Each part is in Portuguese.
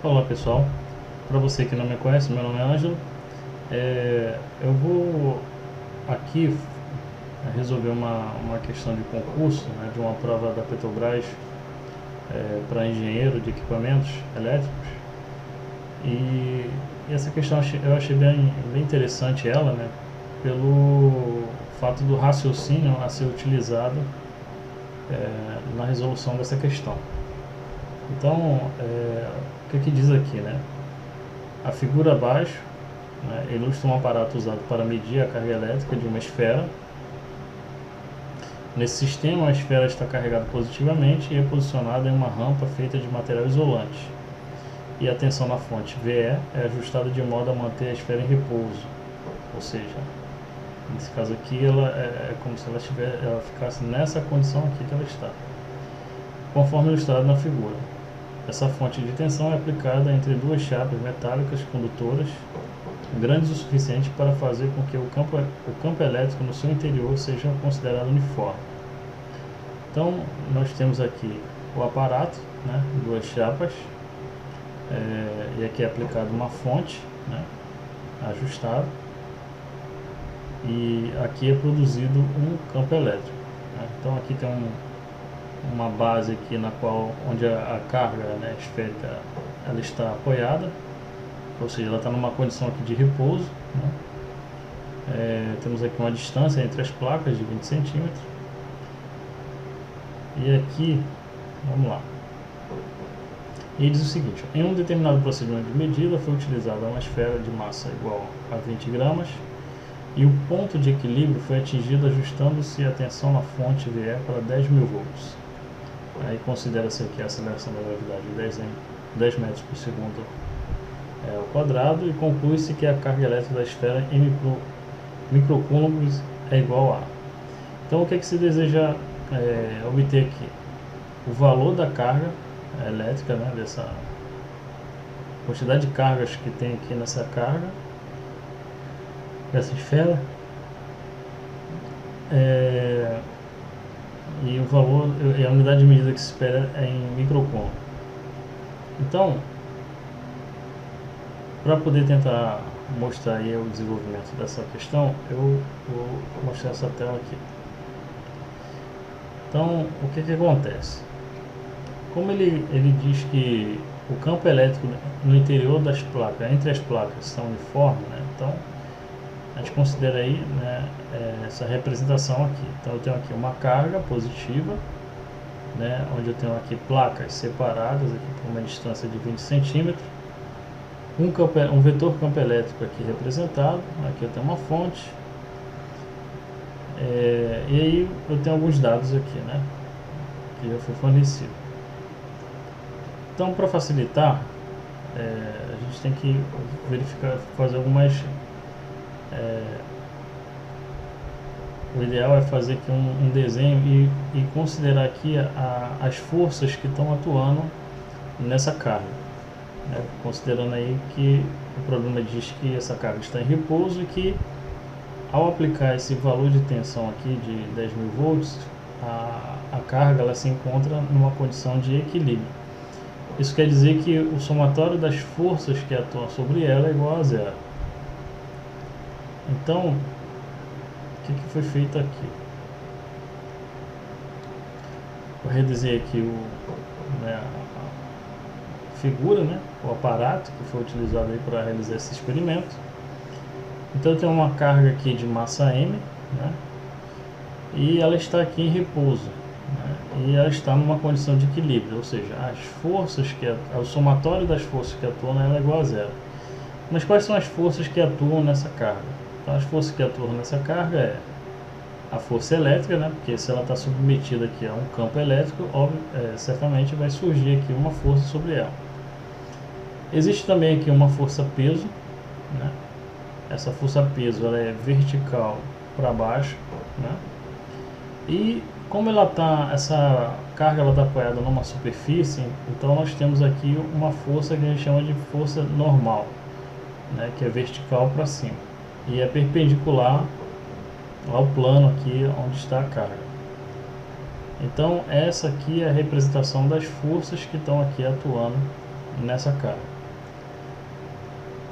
Olá pessoal, para você que não me conhece, meu nome é Ângelo. Eu vou aqui resolver uma questão de concurso, né, de uma prova da Petrobras para engenheiro de equipamentos elétricos. E essa questão eu achei bem interessante ela, né, pelo fato do raciocínio a ser utilizado na resolução dessa questão. Então, o que diz aqui, né? A figura abaixo, né, ilustra um aparato usado para medir a carga elétrica de uma esfera. Nesse sistema, a esfera está carregada positivamente e é posicionada em uma rampa feita de material isolante. E a tensão na fonte VE é ajustada de modo a manter a esfera em repouso. Ou seja, nesse caso aqui, ela é como se ela ficasse nessa condição aqui que ela está, conforme ilustrado na figura. Essa fonte de tensão é aplicada entre duas chapas metálicas condutoras grandes o suficiente para fazer com que o campo elétrico no seu interior seja considerado uniforme. Então, nós temos aqui o aparato, né, duas chapas, e aqui é aplicada uma fonte, né, ajustada, e aqui é produzido um campo elétrico, né. Então aqui tem uma base aqui onde a carga, né, esférica, ela está apoiada, ou seja, ela está numa condição aqui de repouso, né. Temos aqui uma distância entre as placas de 20 centímetros. E aqui, vamos lá. E diz o seguinte: em um determinado procedimento de medida foi utilizada uma esfera de massa igual a 20 gramas e o ponto de equilíbrio foi atingido ajustando-se a tensão na fonte VE para 10.000 volts. Aí considera-se aqui a aceleração da gravidade de 10 metros por segundo ao quadrado e conclui-se que a carga elétrica da esfera em microcoulombs é igual a. Então o que se deseja obter aqui? O valor da carga elétrica, né, dessa quantidade de cargas que tem aqui nessa carga, dessa esfera, e o valor, e a unidade de medida que se espera é em microcoulomb. Então, para poder tentar mostrar aí o desenvolvimento dessa questão, eu vou mostrar essa tela aqui. Então, o que acontece? Como ele diz que o campo elétrico no interior das placas, entre as placas, são uniformes, né? Então a gente considera aí, né, essa representação aqui. Então eu tenho aqui uma carga positiva, né, onde eu tenho aqui placas separadas aqui por uma distância de 20 centímetros, um vetor campo elétrico aqui representado, aqui eu tenho uma fonte, e aí eu tenho alguns dados aqui, né, que já foi fornecido. Então, para facilitar, a gente tem que fazer algumas. O ideal é fazer aqui um desenho e considerar aqui as forças que estão atuando nessa carga, né? Considerando aí que o problema diz que essa carga está em repouso e que ao aplicar esse valor de tensão aqui de 10.000 volts, a carga ela se encontra numa condição de equilíbrio. Isso quer dizer que o somatório das forças que atuam sobre ela é igual a zero. Então, o que foi feito aqui? Eu redesenhei aqui a figura, né, o aparato que foi utilizado aí para realizar esse experimento. Então eu tenho uma carga aqui de massa M, né, e ela está aqui em repouso, né, e ela está numa condição de equilíbrio, ou seja, as forças o somatório das forças que atuam nela é igual a zero. Mas quais são as forças que atuam nessa carga? Então as forças que atuam nessa carga é a força elétrica, né, porque se ela está submetida aqui a um campo elétrico, certamente vai surgir aqui uma força sobre ela. Existe também aqui uma força peso, né? Essa força peso ela é vertical para baixo, né? E como essa carga ela está apoiada numa superfície, então nós temos aqui uma força que a gente chama de força normal, né, que é vertical para cima e é perpendicular ao plano aqui onde está a carga. Então essa aqui é a representação das forças que estão aqui atuando nessa carga.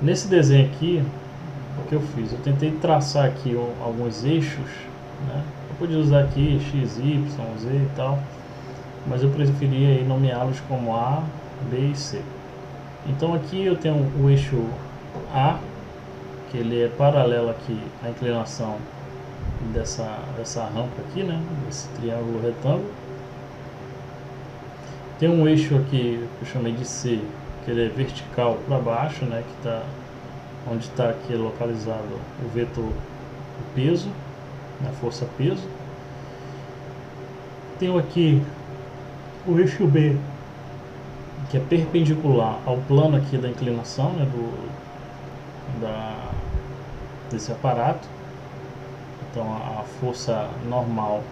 Nesse desenho aqui, o que eu fiz? Eu tentei traçar aqui alguns eixos, né? Eu podia usar aqui X, Y, Z e tal, mas eu preferia nomeá-los como A, B e C. Então aqui eu tenho o eixo A, que ele é paralelo aqui à inclinação dessa rampa aqui, né? Desse triângulo retângulo. Tem um eixo aqui que eu chamei de C, que ele é vertical para baixo, né? Que tá onde está aqui localizado o vetor o peso, a força peso. Tenho aqui o eixo B, que é perpendicular ao plano aqui da inclinação, né, desse aparato. Então a força normal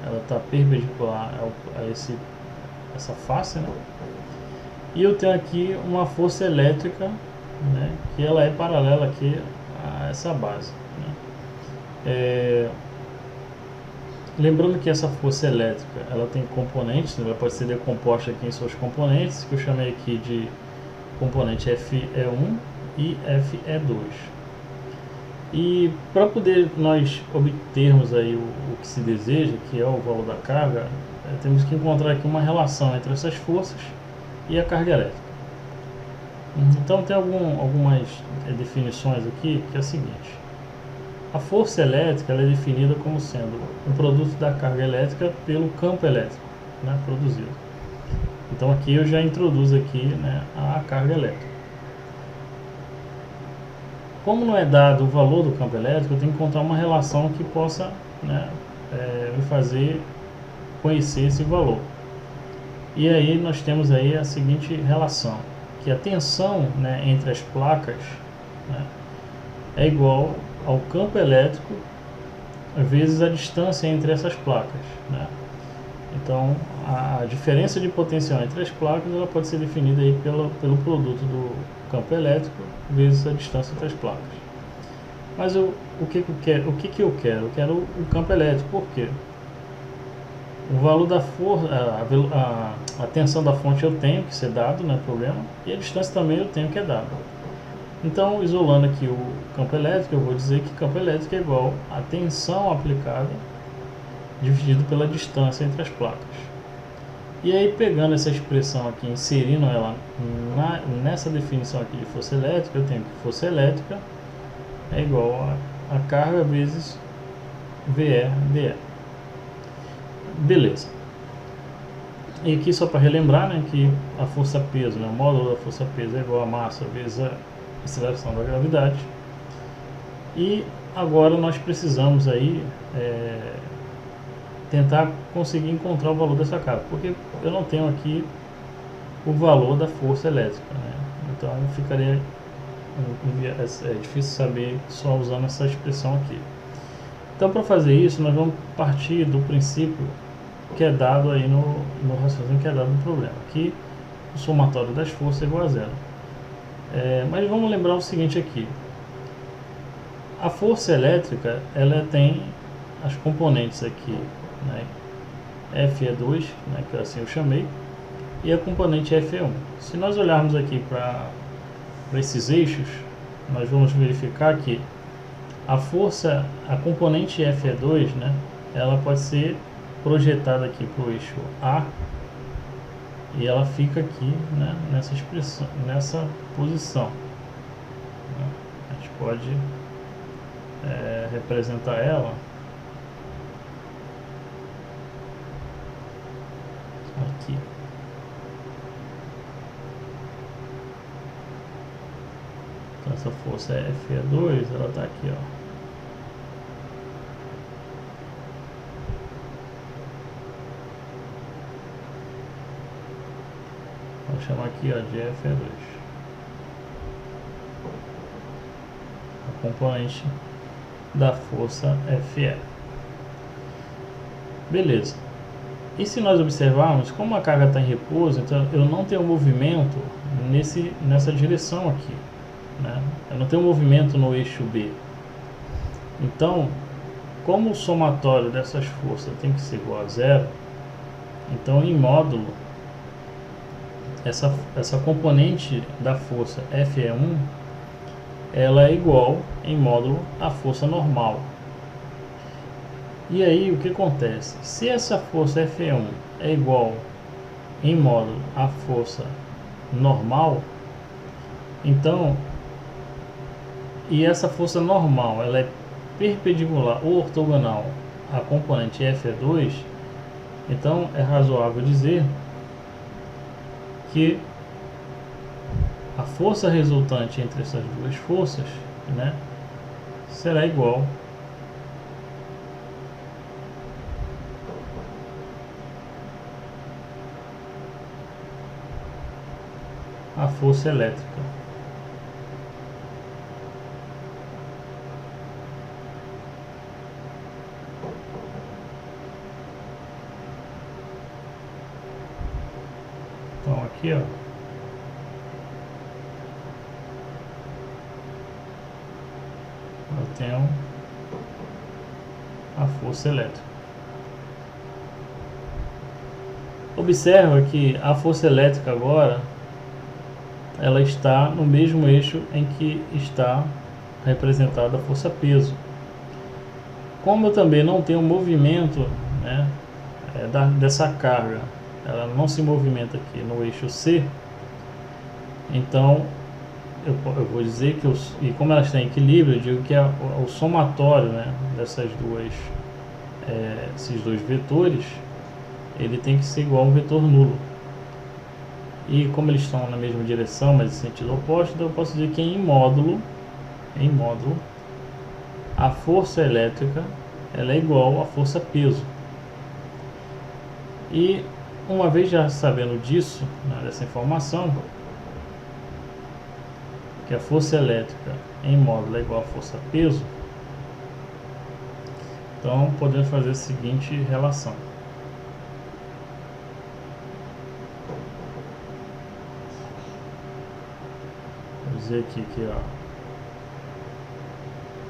ela está perpendicular a essa face, né? E eu tenho aqui uma força elétrica, né, que ela é paralela aqui a essa base, né? Lembrando que essa força elétrica ela tem componentes, ela pode ser decomposta aqui em seus componentes, que eu chamei aqui de componente FE1 e FE2. E para poder nós obtermos aí o que se deseja, que é o valor da carga, temos que encontrar aqui uma relação entre essas forças e a carga elétrica. Então tem algumas definições aqui, que é a seguinte: a força elétrica ela é definida como sendo um produto da carga elétrica pelo campo elétrico, né, produzido. Então aqui eu já introduzo aqui, né, a carga elétrica. Como não é dado o valor do campo elétrico, eu tenho que encontrar uma relação que possa, né, me fazer conhecer esse valor. E aí nós temos aí a seguinte relação, que a tensão, né, entre as placas, né, é igual ao campo elétrico vezes a distância entre essas placas, né? Então a diferença de potencial entre as placas ela pode ser definida aí pelo produto do campo elétrico vezes a distância entre as placas. Mas o que eu quero? Eu quero o campo elétrico. Por quê? O valor da força, a tensão da fonte eu tenho que ser dado, não é problema, e a distância também eu tenho que é dado. Então, isolando aqui o campo elétrico, eu vou dizer que campo elétrico é igual a tensão aplicada dividido pela distância entre as placas. E aí, pegando essa expressão aqui, inserindo ela nessa definição aqui de força elétrica, eu tenho que força elétrica é igual a carga vezes VE dE. Beleza. E aqui só para relembrar, né, que a força peso, né, o módulo da força peso é igual a massa vezes a aceleração da gravidade. E agora nós precisamos aí tentar conseguir encontrar o valor dessa carga, porque eu não tenho aqui o valor da força elétrica, né? Então ficaria difícil saber só usando essa expressão aqui. Então, para fazer isso, nós vamos partir do princípio que é dado aí no raciocínio que é dado no problema, que o somatório das forças é igual a zero. Mas vamos lembrar o seguinte aqui: a força elétrica ela tem as componentes aqui, né, FE2, né, que assim eu chamei, e a componente FE1. Se nós olharmos aqui para esses eixos, nós vamos verificar que a força, a componente FE2, né, ela pode ser projetada aqui para o eixo A, e ela fica aqui, né, nessa expressão, nessa posição. A gente pode representar ela aqui. Então essa força é FE2, ela está aqui, ó. Vou chamar aqui, ó, de FE2, a componente da força FE. Beleza. E se nós observarmos, como a carga está em repouso, então eu não tenho movimento nessa direção aqui, né? Eu não tenho movimento no eixo B. Então, como o somatório dessas forças tem que ser igual a zero, então em módulo essa componente da força Fe1, ela é igual em módulo à força normal. E aí o que acontece? Se essa força Fe1 é igual em módulo à força normal, então, e essa força normal ela é perpendicular ou ortogonal à componente Fe2, então é razoável dizer que a força resultante entre essas duas forças, né, será igual à força elétrica. Então aqui, ó, eu tenho a força elétrica. Observa que a força elétrica agora ela está no mesmo eixo em que está representada a força peso. Como eu também não tenho movimento, né, dessa carga, ela não se movimenta aqui no eixo C, então eu vou dizer que, e como ela está em equilíbrio, eu digo que o somatório, né, dessas duas, esses dois vetores, ele tem que ser igual a um vetor nulo. E como eles estão na mesma direção, mas em sentido oposto, então eu posso dizer que em módulo, a força elétrica ela é igual à força peso. E uma vez já sabendo disso, né, dessa informação, que a força elétrica em módulo é igual à força peso, então podemos fazer a seguinte relação. Vou dizer aqui que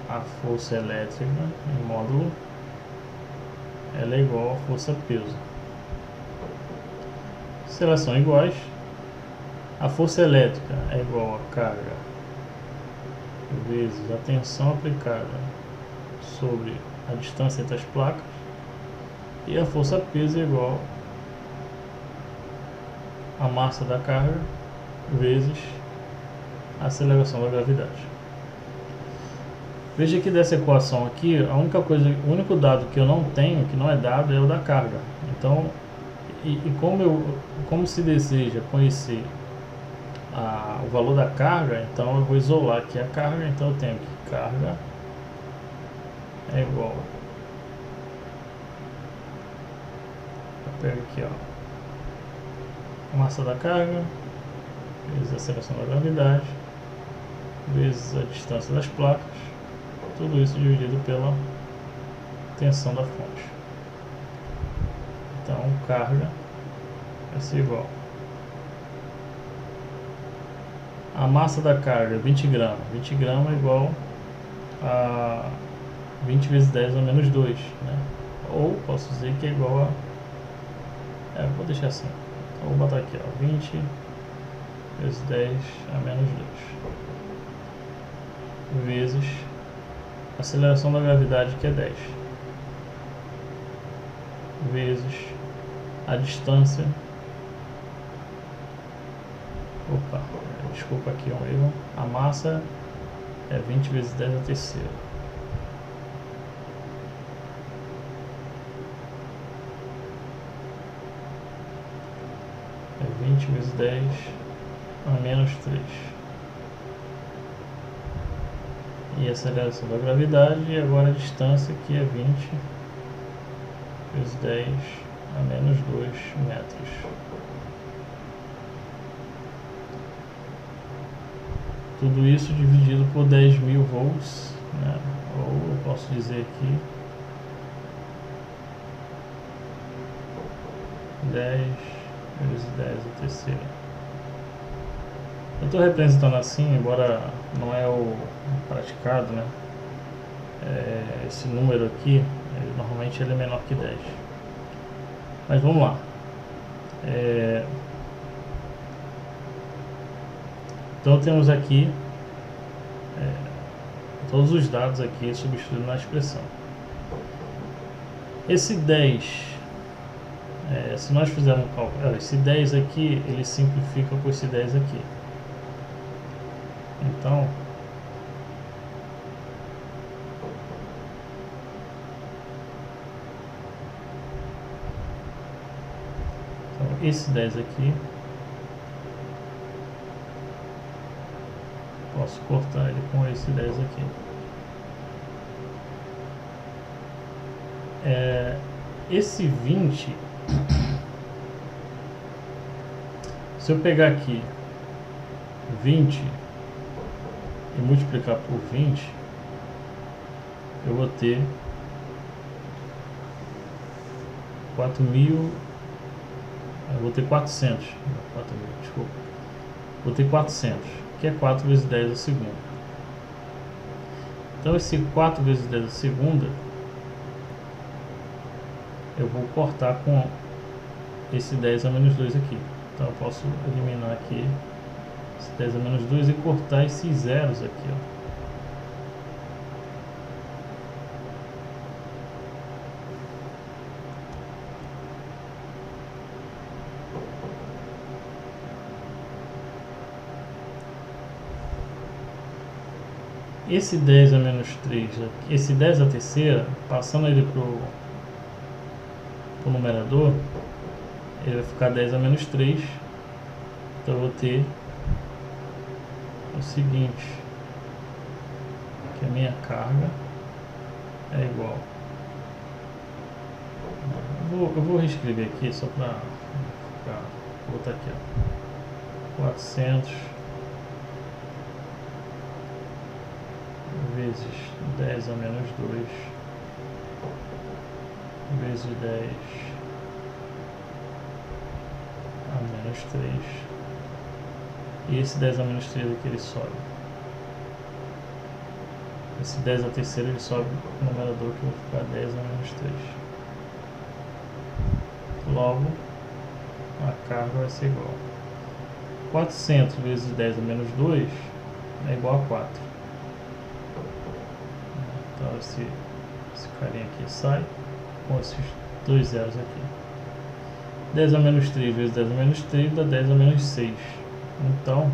a força elétrica em módulo ela é igual à força peso. Se elas são iguais, a força elétrica é igual a carga vezes a tensão aplicada sobre a distância entre as placas, e a força peso é igual a massa da carga vezes a aceleração da gravidade. Veja que dessa equação aqui, o único dado que eu não tenho, que não é dado, é o da carga. Então, como se deseja conhecer o valor da carga, então eu vou isolar aqui a carga, então eu tenho que carga é igual, eu pego aqui, ó, a massa da carga vezes a aceleração da gravidade vezes a distância das placas, tudo isso dividido pela tensão da fonte. Então carga vai ser igual a massa da carga, 20 gramas. 20 gramas é igual a 20 vezes 10 a menos 2, né? Ou posso dizer que é igual a... vou deixar assim. Então, vou botar aqui, ó, 20 vezes 10 a menos 2. Vezes a aceleração da gravidade, que é 10. Vezes a distância... Opa, desculpa aqui um erro. A massa é 20 vezes 10 a terceira. É 20 vezes 10 a menos 3. E a aceleração da gravidade, e agora a distância, que é 20 vezes 10 a menos 2 metros. Tudo isso dividido por 10.000 volts, né? Ou eu posso dizer aqui 10 vezes 10 a terceira. Eu estou representando assim, embora não é o praticado, né? Esse número aqui, normalmente ele é menor que 10. Mas vamos lá. Então temos aqui todos os dados aqui substituídos na expressão. Esse 10, se nós fizermos um cálculo, esse 10 aqui, ele simplifica com esse 10 aqui. Então, esse 10 aqui, posso cortar ele com esse 10 aqui. Esse 20, se eu pegar aqui 20 e multiplicar por 20, eu vou ter 4.000, eu vou ter 400, 4.000, desculpa, vou ter 400, que é 4 vezes 10 a segunda. Então esse 4 vezes 10 a segunda, eu vou cortar com esse 10 a menos 2 aqui. Então eu posso eliminar aqui esse 10 a menos 2 e cortar esses zeros aqui, ó. Esse 10 a menos 3, esse 10 a terceira, passando ele para o numerador, ele vai ficar 10 a menos 3. Então eu vou ter o seguinte, que a minha carga é igual, eu vou reescrever aqui só para botar aqui, ó, 400 vezes 10 a menos 2 vezes 10 a menos 3, e esse 10 a menos 3 aqui ele sobe, esse 10 a terceira ele sobe no numerador, que vai ficar 10 a menos 3. Logo a carga vai ser igual 400 vezes 10 a menos 2 é igual a 4. Então esse carinha aqui sai com esses dois zeros aqui. 10 a menos 3 vezes 10 a menos 3 dá 10 a menos 6. Então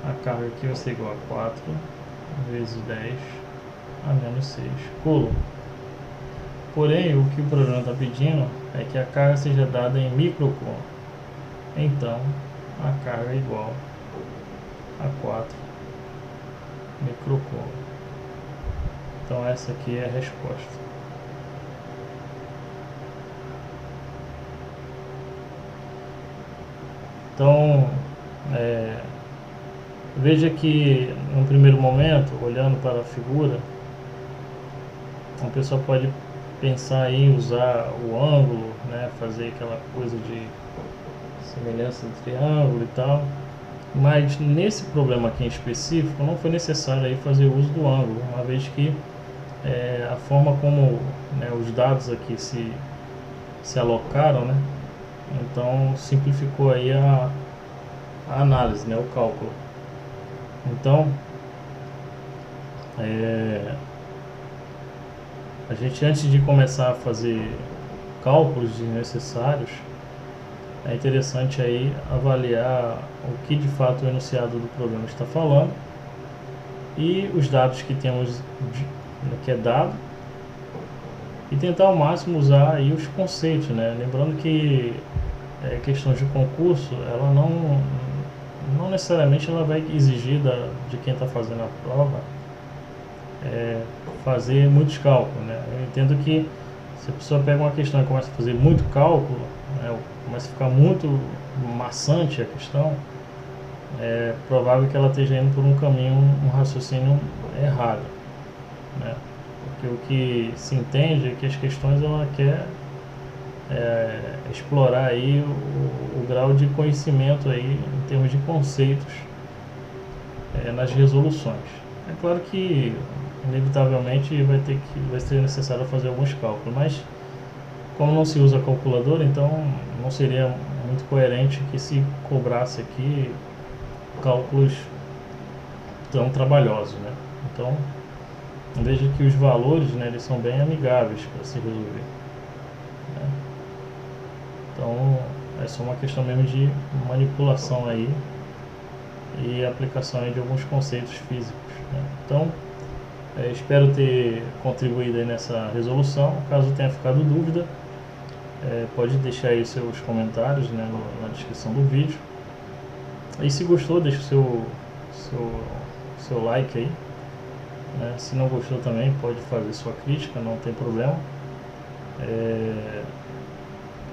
a carga aqui vai ser igual a 4 vezes 10 a menos 6 coulomb. Porém, o que o programa está pedindo é que a carga seja dada em microcoulomb. Então a carga é igual a 4 microcoulomb. Então essa aqui é a resposta. Então, veja que no primeiro momento, olhando para a figura, a pessoa pode pensar em usar o ângulo, né, fazer aquela coisa de semelhança de triângulo e tal, mas nesse problema aqui em específico não foi necessário aí fazer uso do ângulo, uma vez que a forma como, né, os dados aqui se alocaram, né, então simplificou aí a análise, né, o cálculo. Então a gente, antes de começar a fazer cálculos desnecessários, é interessante aí avaliar o que de fato o enunciado do programa está falando e os dados que temos que é dado, e tentar ao máximo usar aí os conceitos, né? Lembrando que questões de concurso, ela não necessariamente ela vai exigir de quem está fazendo a prova fazer muitos cálculos, né? Eu entendo que se a pessoa pega uma questão e começa a fazer muito cálculo, né, começa a ficar muito maçante a questão, é provável que ela esteja indo por um caminho, um raciocínio errado, né? Porque o que se entende é que as questões ela quer explorar aí o grau de conhecimento aí em termos de conceitos nas resoluções. É claro que inevitavelmente vai ser necessário fazer alguns cálculos, mas como não se usa calculadora, então não seria muito coerente que se cobrasse aqui cálculos tão trabalhosos, né? Então veja que os valores, né, eles são bem amigáveis para se resolver, né? Então é só uma questão mesmo de manipulação aí e aplicação aí de alguns conceitos físicos, né? Então espero ter contribuído aí nessa resolução. Caso tenha ficado dúvida, pode deixar aí seus comentários, né, na descrição do vídeo. E se gostou, deixa o seu like aí, né? Se não gostou também, pode fazer sua crítica, não tem problema.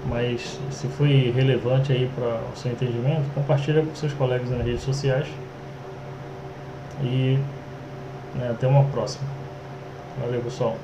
Mas se foi relevante aí para o seu entendimento, compartilha com seus colegas nas redes sociais. E até uma próxima. Valeu, pessoal.